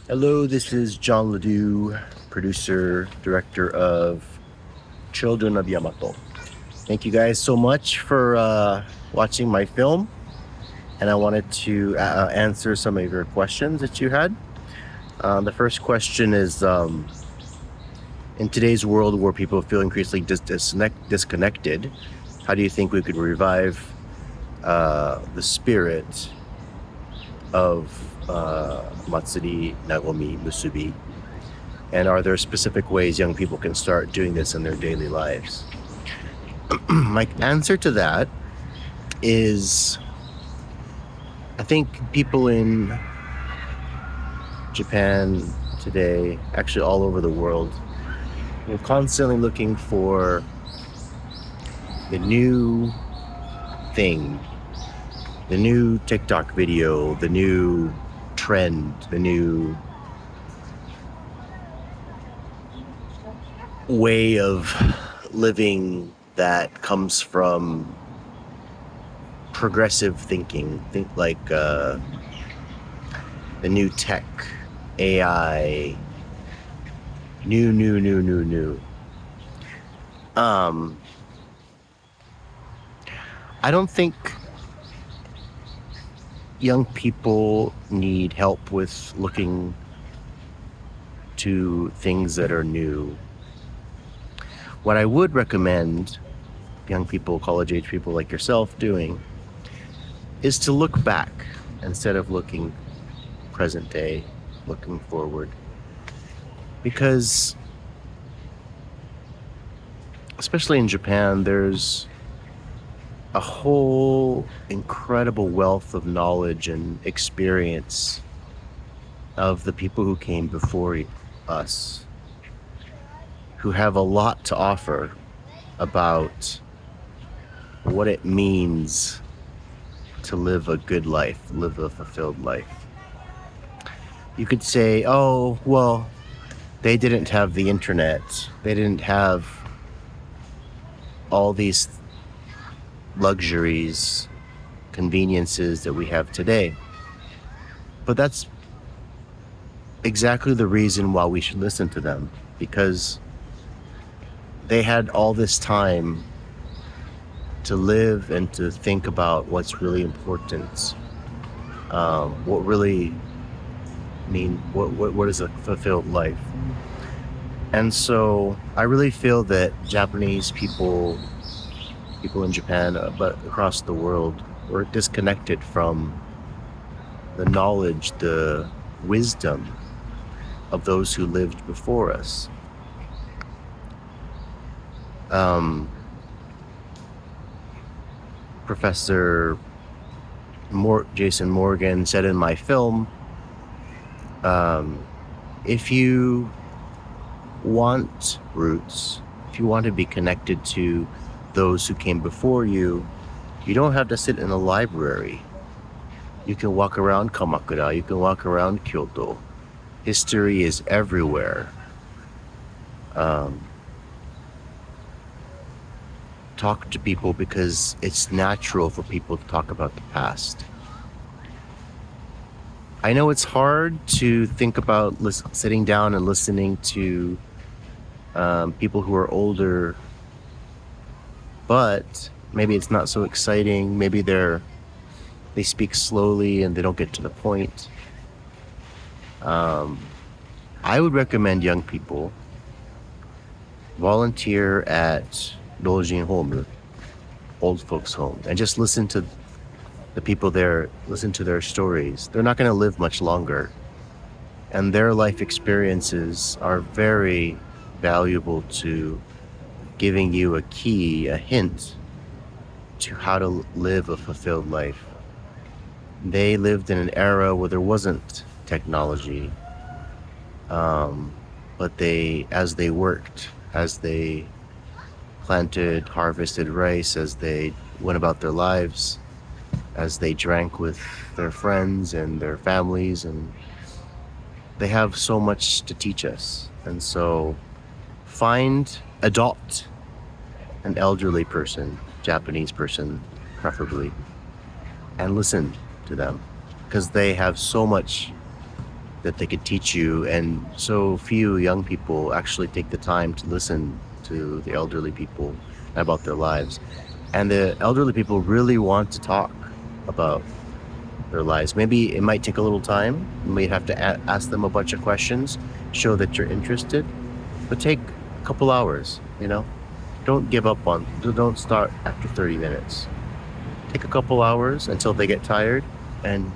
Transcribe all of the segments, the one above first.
Hello, this is John LaDue, producer, director of Children of Yamato. Thank you guys so much for watching my film, and I wanted to answer some of your questions that you had. The first question is, in today's world where people feel increasingly disconnected, how do you think we could revive the spirit of Matsuri, Nagomi, Musubi? And are there specific ways young people can start doing this in their daily lives? My answer to that is, I think people in Japan today, actually all over the world, are constantly looking for the new thing, the new TikTok video, the new trend, the new way of living that comes from progressive thinking. Think like the new tech, AI, new. I don't think young people need help with looking to things that are new. What I would recommend young people, college-age people like yourself doing is to look back instead of looking present day, looking forward. Because, especially in Japan, there's a whole incredible wealth of knowledge and experience of the people who came before us, who have a lot to offer about what it means to live a good life, live a fulfilled life. You could say, oh, well, they didn't have the internet. They didn't have all these luxuries, conveniences that we have today. But that's exactly the reason why we should listen to them, because they had all this time to live and to think about what's really important, what really what is a fulfilled life. And so I really feel that Japanese people in Japan, but across the world, were disconnected from the knowledge, the wisdom of those who lived before us. Professor Jason Morgan said in my film, if you want roots, if you want to be connected to those who came before you, you don't have to sit in a library. You can walk around Kamakura, you can walk around Kyoto. History is everywhere. Talk to people, because it's natural for people to talk about the past. I know it's hard to think about sitting down and listening to people who are older, but maybe it's not so exciting. Maybe they speak slowly and they don't get to the point. I would recommend young people volunteer at Dojin Home, old folks home, and just listen to the people there, listen to their stories. They're not going to live much longer, and their life experiences are very valuable to giving you a key, a hint to how to live a fulfilled life. They lived in an era where there wasn't technology, but as they worked, as they planted, harvested rice, as they went about their lives, as they drank with their friends and their families, and they have so much to teach us. And so adopt an elderly person, Japanese person preferably, and listen to them, because they have so much that they could teach you, and so few young people actually take the time to listen to the elderly people about their lives. And the elderly people really want to talk about their lives. Maybe it might take a little time. You might have to ask them a bunch of questions, show that you're interested, but take a couple hours, you know? Don't give up don't start after 30 minutes. Take a couple hours until they get tired and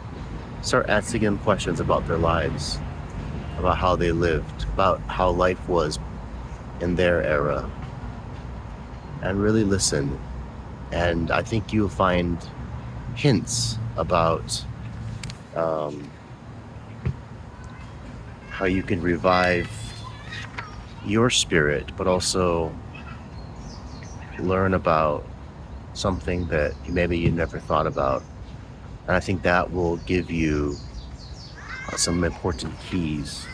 start asking them questions about their lives, about how they lived, about how life was in their era, and really listen. And I think you'll find hints about how you can revive your spirit, but also learn about something that maybe you never thought about. And I think that will give you some important keys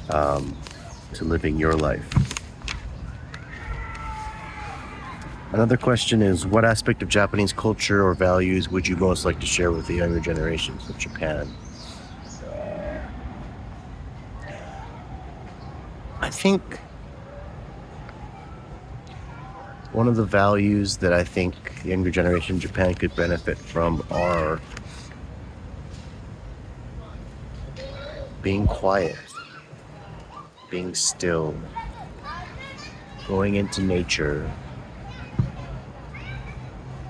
to living your life. Another question is, what aspect of Japanese culture or values would you most like to share with the younger generations of Japan? I think one of the values that I think the younger generation in Japan could benefit from are being quiet, being still, going into nature,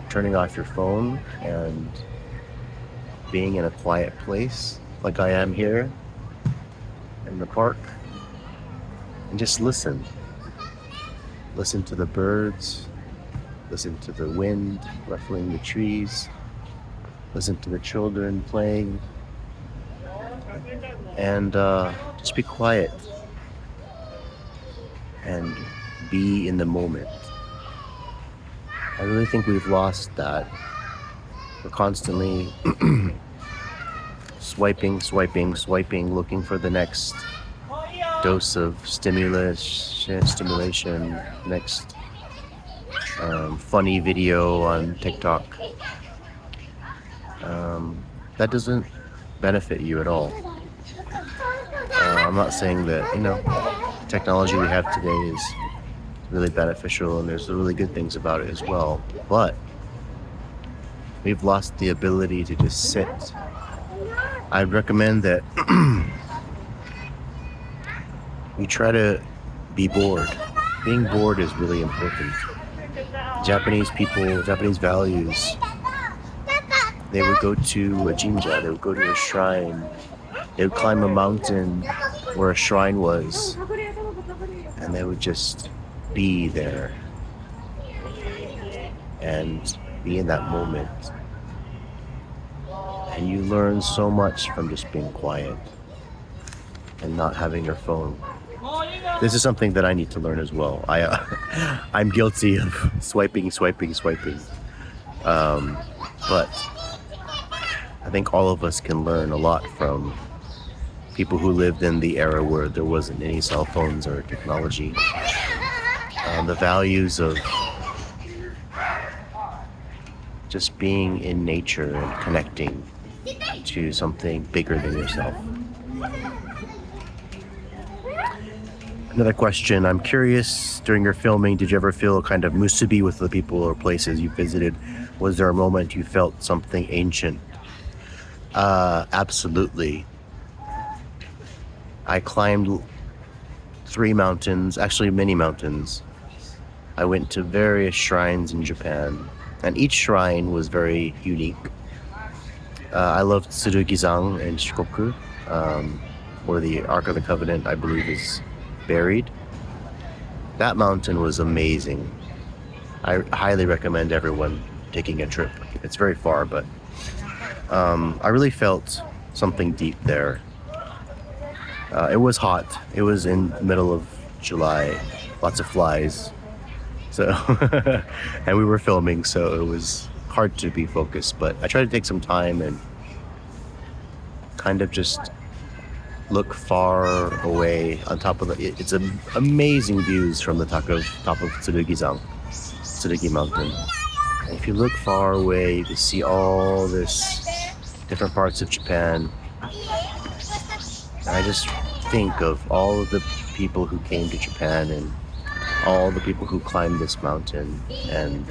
turning off your phone and being in a quiet place like I am here in the park, and just listen. Listen to the birds, listen to the wind ruffling the trees, listen to the children playing, and just be quiet and be in the moment. I really think we've lost that. We're constantly swiping, looking for the next dose of stimulation, next funny video on TikTok. That doesn't benefit you at all. I'm not saying that, technology we have today is really beneficial and there's really good things about it as well, but we've lost the ability to just sit. I'd recommend that we try to be bored. Being bored is really important. Japanese people, Japanese values, they would go to a jinja, they would go to a shrine, they would climb a mountain where a shrine was, and they would just be there and be in that moment. And you learn so much from just being quiet and not having your phone. This is something that I need to learn as well. I'm guilty of swiping. But I think all of us can learn a lot from people who lived in the era where there wasn't any cell phones or technology. The values of just being in nature and connecting to something bigger than yourself. Another question, I'm curious, during your filming, did you ever feel a kind of musubi with the people or places you visited? Was there a moment you felt something ancient? Absolutely. I climbed 3 mountains, actually many mountains. I went to various shrines in Japan, and each shrine was very unique. I loved Tsurugizan in Shikoku, where the Ark of the Covenant, I believe, is buried. That mountain was amazing. I highly recommend everyone taking a trip. It's very far, but I really felt something deep there. It was hot. It was in the middle of July, lots of flies. So, and we were filming, so it was hard to be focused, but I tried to take some time and kind of just look far away on top of it's amazing views from the top of Tsurugi Mountain. And if you look far away, you can see all this different parts of Japan. I just think of all of the people who came to Japan and all the people who climbed this mountain, and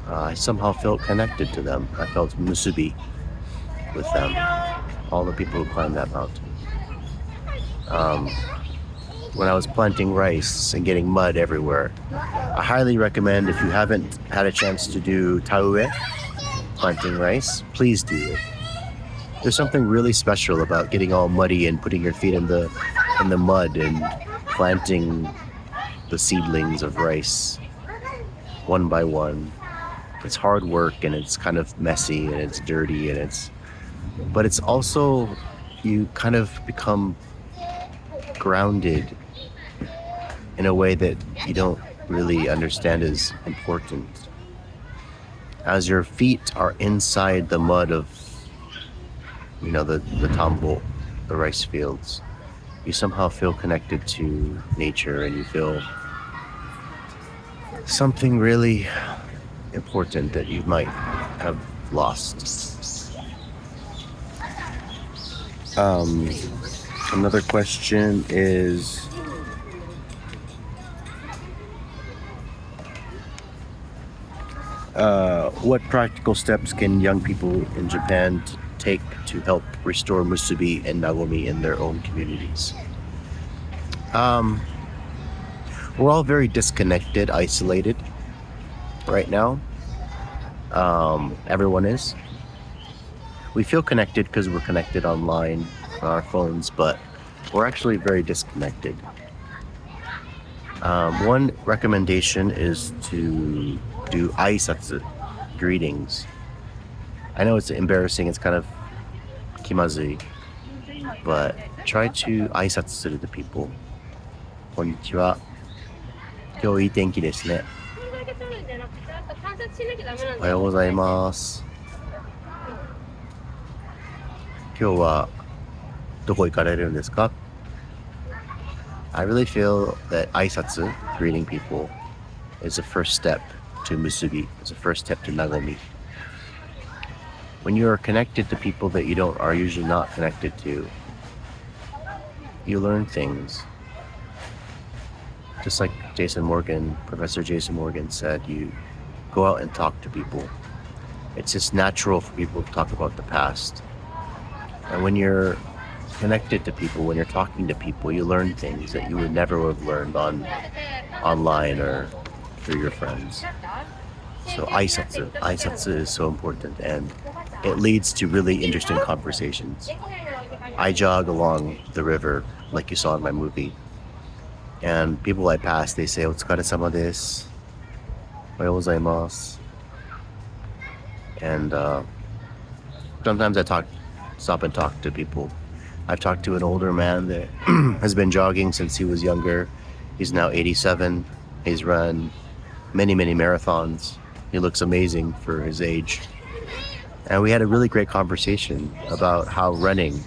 I somehow felt connected to them. I felt musubi with them, all the people who climbed that mountain. When I was planting rice and getting mud everywhere, I highly recommend, if you haven't had a chance to do taue, planting rice, please do it. There's something really special about getting all muddy and putting your feet in the mud and planting the seedlings of rice one by one. It's hard work and it's kind of messy and it's dirty but it's also, you kind of become grounded in a way that you don't really understand is important. As your feet are inside the mud of, the tambo, the rice fields, you somehow feel connected to nature, and you feel something really important that you might have lost. Another question is, what practical steps can young people in Japan take to help restore musubi and nagomi in their own communities? We're all very disconnected, isolated right now. Everyone is. We feel connected because we're connected online on our phones, but we're actually very disconnected. One recommendation is to do aisatsu, greetings. I know it's embarrassing, it's kind of kimazui, but try to aisatsu to the people. Konnichiwa. 今日いい天気ですね。おはようございます。今日はどこ行かれるんですか? I really feel that aisatsu, greeting people, is the first step to musubi, is the first step to nagomi. When you are connected to people that you are usually not connected to, you learn things. Just like Professor Jason Morgan said, you go out and talk to people. It's just natural for people to talk about the past. And when you're connected to people, when you're talking to people, you learn things that you would never have learned online or through your friends. So aisatsu is so important, and it leads to really interesting conversations. I jog along the river like you saw in my movie, and people I pass, they say, "Otsukaresama desu. Ohayou gozaimasu." And sometimes I stop and talk to people. I've talked to an older man that has been jogging since he was younger. He's now 87. He's run many, many marathons. He looks amazing for his age. And we had a really great conversation about how running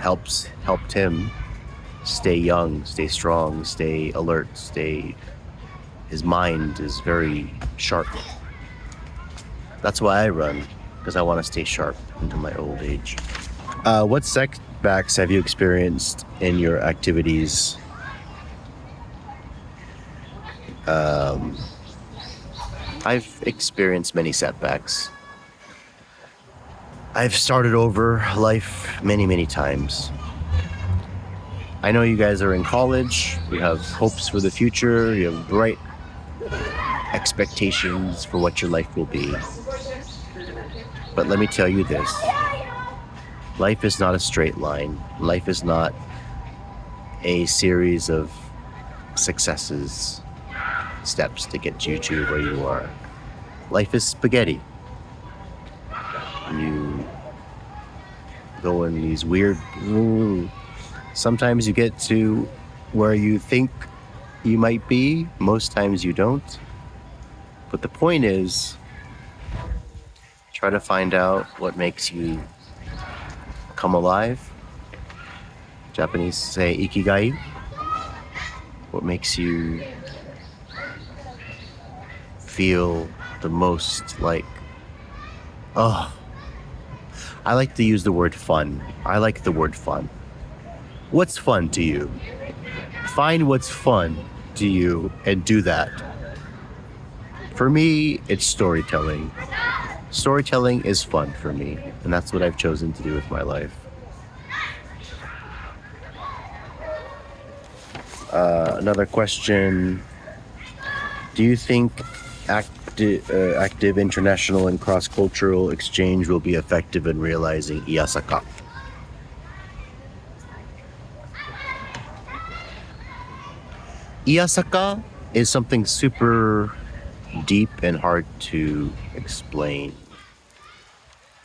helped him stay young, stay strong, stay alert, his mind is very sharp. That's why I run, because I want to stay sharp into my old age. What setbacks have you experienced in your activities? I've experienced many setbacks. I've started over life many, many times. I know you guys are in college, you have hopes for the future, you have bright expectations for what your life will be. But let me tell you this, life is not a straight line. Life is not a series of successes, steps to get you to where you are. Life is spaghetti. You go in these weird, sometimes you get to where you think you might be, most times you don't. But the point is, try to find out what makes you come alive. Japanese say ikigai. What makes you feel the most like, oh, I like to use the word fun. I like the word fun. What's fun to you? Find what's fun to you and do that. For me, it's storytelling. Storytelling is fun for me, and that's what I've chosen to do with my life. Another question. Do you think active international and cross-cultural exchange will be effective in realizing Iyasaka? Iyasaka is something super deep and hard to explain.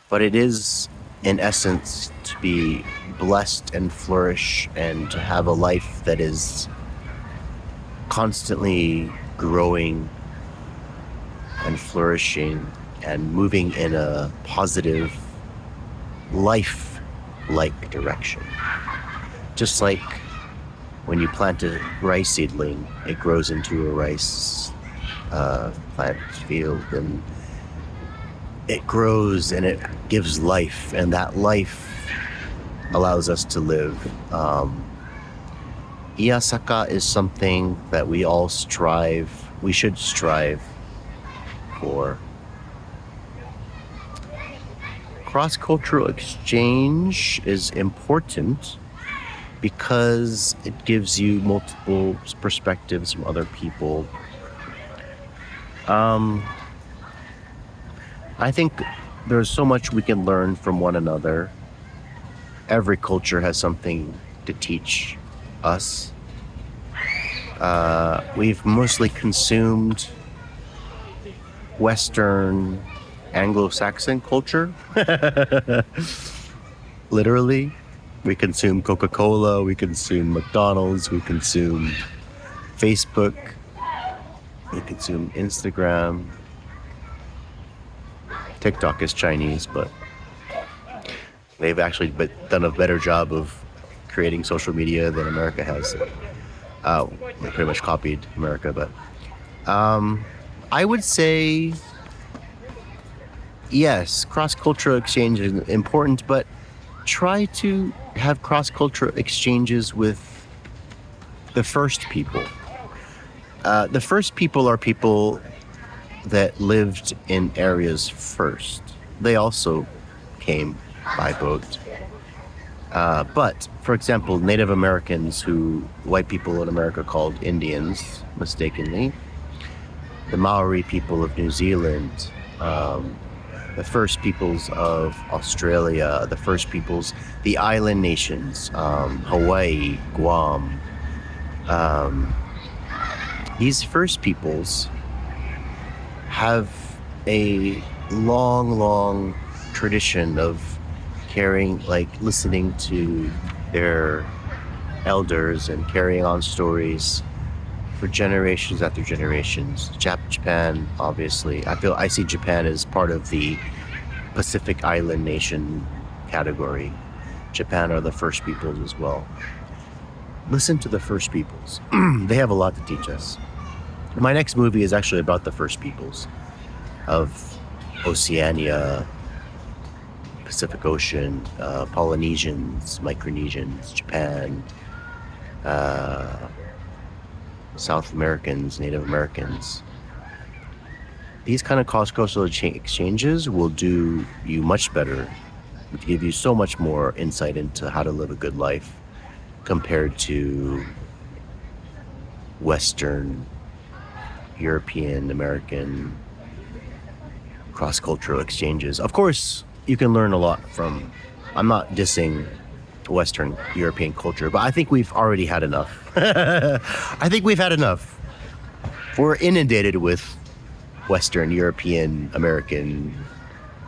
But it is, in essence, to be blessed and flourish and to have a life that is constantly growing and flourishing and moving in a positive life-like direction. Just like when you plant a rice seedling, it grows into a rice plant field, and it grows and it gives life, and that life allows us to live. Iyasaka is something that we should strive for. Cross-cultural exchange is important because it gives you multiple perspectives from other people. I think there's so much we can learn from one another. Every culture has something to teach us. We've mostly consumed Western Anglo-Saxon culture. Literally. We consume Coca-Cola, we consume McDonald's, we consume Facebook, we consume Instagram. TikTok is Chinese, but they've actually done a better job of creating social media than America has. They pretty much copied America, but I would say yes, cross-cultural exchange is important, but try to have cross-cultural exchanges with the first people. The first people are people that lived in areas first. They also came by boat. But, for example, Native Americans, who white people in America called Indians, mistakenly, the Maori people of New Zealand, the first peoples of Australia, the first peoples, the island nations, Hawaii, Guam. These first peoples have a long tradition of listening to their elders and carrying on stories for generations after generations. Japan, obviously. I see Japan as part of the Pacific Island nation category. Japan are the first peoples as well. Listen to the first peoples. They have a lot to teach us. My next movie is actually about the first peoples of Oceania, Pacific Ocean, Polynesians, Micronesians, Japan, South Americans, Native Americans. These kind of cross-cultural exchanges will do you much better, to give you so much more insight into how to live a good life compared to Western, European, American cross-cultural exchanges. Of course, you can learn a lot from, I'm not dissing Western European culture, but I think we've already had enough. I think we've had enough. We're inundated with Western European American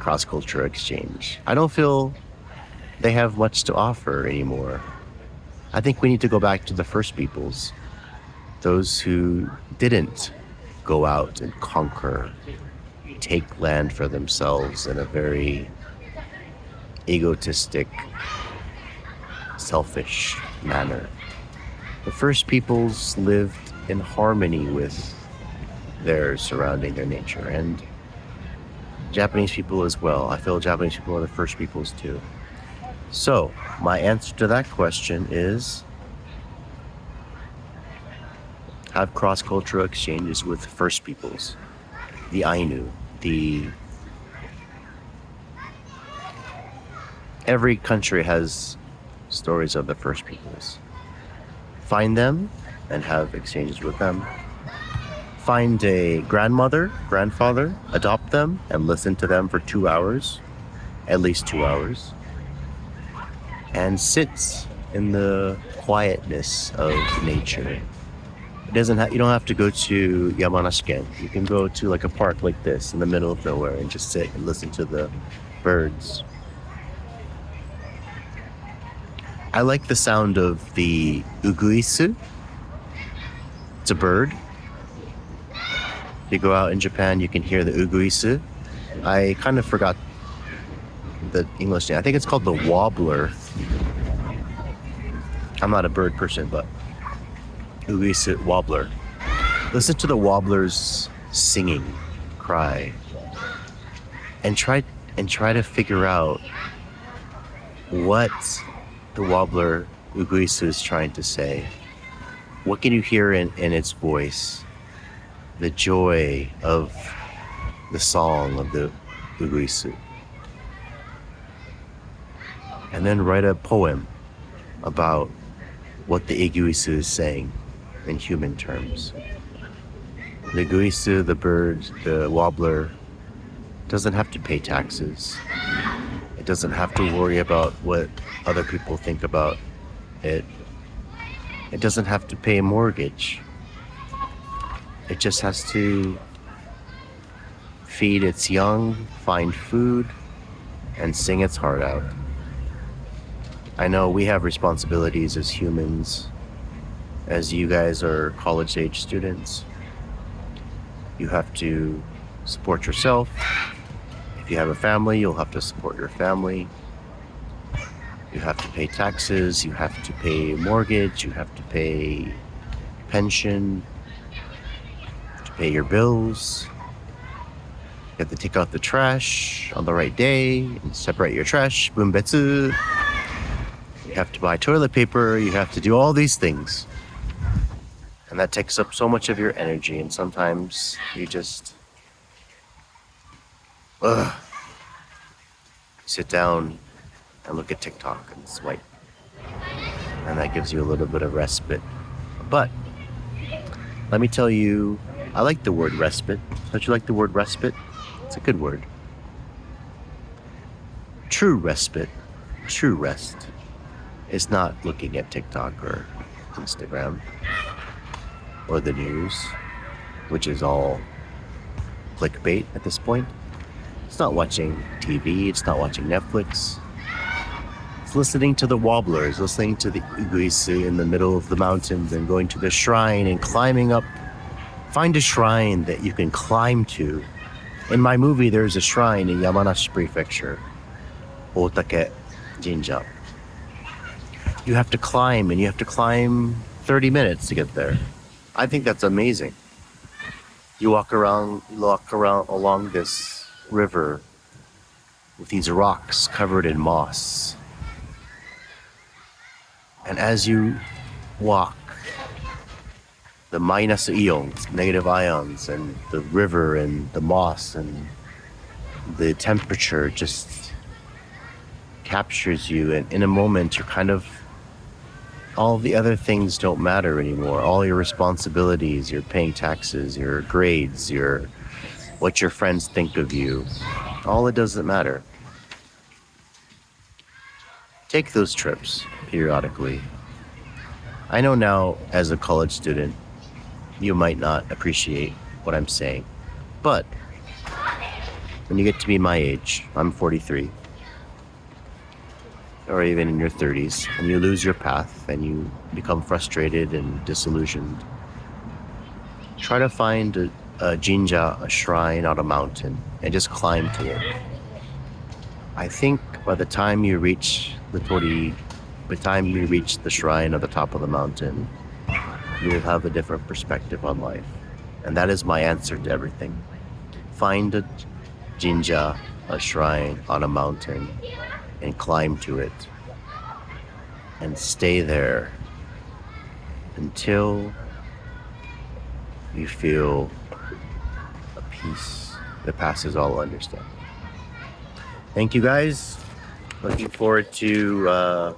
cross-cultural exchange. I don't feel they have much to offer anymore. I think we need to go back to the first peoples, those who didn't go out and conquer, take land for themselves in a very egotistic, selfish manner. The first peoples lived in harmony with their surrounding, their nature, and Japanese people as well. I feel Japanese people are the first peoples too. So my answer to that question is have cross-cultural exchanges with first peoples, the Ainu, every country has stories of the first peoples. Find them and have exchanges with them. Find a grandmother, grandfather, adopt them and listen to them for 2 hours, at least 2 hours, and sit in the quietness of nature. You don't have to go to Yamanashi-ken. You can go to like a park like this in the middle of nowhere and just sit and listen to the birds. I like the sound of the uguisu. It's a bird. If you go out in Japan, you can hear the uguisu. I kind of forgot the English name. I think it's called the warbler. I'm not a bird person, but uguisu, warbler. Listen to the warblers singing, cry, and try to figure out what the warbler uguisu is trying to say. What can you hear in its voice? The joy of the song of the uguisu. And then write a poem about what the uguisu is saying in human terms. The uguisu, the bird, the warbler, doesn't have to pay taxes. It doesn't have to worry about what other people think about it. It doesn't have to pay a mortgage. It just has to feed its young, find food, and sing its heart out. I know we have responsibilities as humans, as you guys are college-age students. You have to support yourself. If you have a family, you'll have to support your family. You have to pay taxes, you have to pay mortgage, you have to pay pension, you have to pay your bills. You have to take out the trash on the right day and separate your trash, bunbetsu. You have to buy toilet paper, you have to do all these things. And that takes up so much of your energy, and sometimes you just sit down and look at TikTok and swipe. And that gives you a little bit of respite. But let me tell you, I like the word respite. Don't you like the word respite? It's a good word. True respite, true rest, is not looking at TikTok or Instagram or the news, which is all clickbait at this point. It's not watching TV, it's not watching Netflix. It's listening to the warblers, listening to the uguisu in the middle of the mountains and going to the shrine and climbing up. Find a shrine that you can climb to. In my movie, there's a shrine in Yamanashi Prefecture, Otake Jinja. You have to climb, and you have to climb 30 minutes to get there. I think that's amazing. You walk around along this river with these rocks covered in moss. And as you walk, the minus ions, negative ions, and the river and the moss and the temperature just captures you. And in a moment, you're kind of, all the other things don't matter anymore. All your responsibilities, your paying taxes, your grades, what your friends think of you, all it doesn't matter. Take those trips periodically. I know now, as a college student, you might not appreciate what I'm saying, but when you get to be my age, I'm 43, or even in your 30s, and you lose your path and you become frustrated and disillusioned, try to find a jinja, a shrine on a mountain, and just climb to it. I think by the time you reach the shrine at the top of the mountain, you will have a different perspective on life. And that is my answer to everything. Find jinja, a shrine on a mountain, and climb to it and stay there until you feel a peace that passes all understanding. Thank you guys. Looking forward to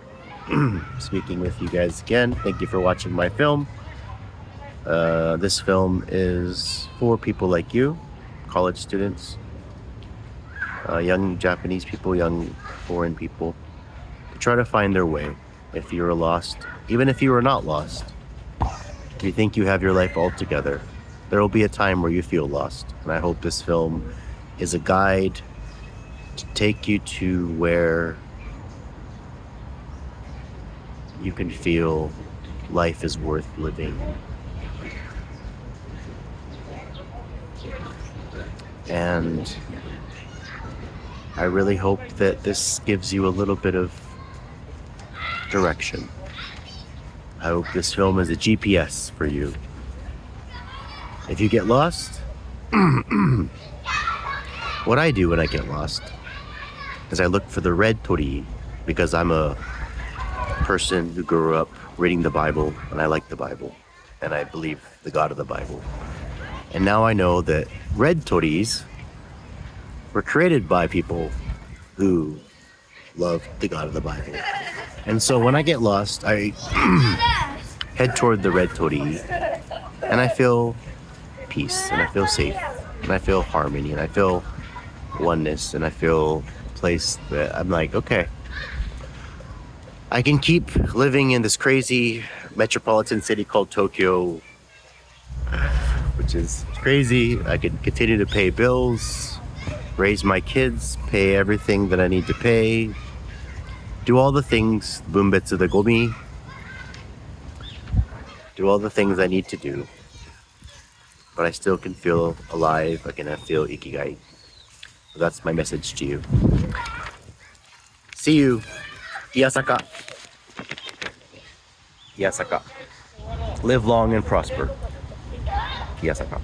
speaking with you guys again. Thank you for watching my film. This film is for people like you, college students, young Japanese people, young foreign people, to try to find their way. If you're lost, even if you are not lost, if you think you have your life all together, there will be a time where you feel lost. And I hope this film is a guide to take you to where you can feel life is worth living. And I really hope that this gives you a little bit of direction. I hope this film is a GPS for you. If you get lost, what I do when I get lost is I look for the red tori, because I'm a person who grew up reading the Bible, and I like the Bible, and I believe the God of the Bible. And now I know that red toris were created by people who love the God of the Bible. And so when I get lost, I head toward the red tori, and I feel peace, and I feel safe, and I feel harmony, and I feel oneness, and I feel a place that I'm like, okay, I can keep living in this crazy metropolitan city called Tokyo, which is crazy. I can continue to pay bills, raise my kids, pay everything that I need to pay, do all the things, bumbetsu de gomi, do all the things I need to do, but I still can feel alive. I can feel ikigai. So that's my message to you. See you. Iyasaka. Iyasaka. Live long and prosper. Iyasaka.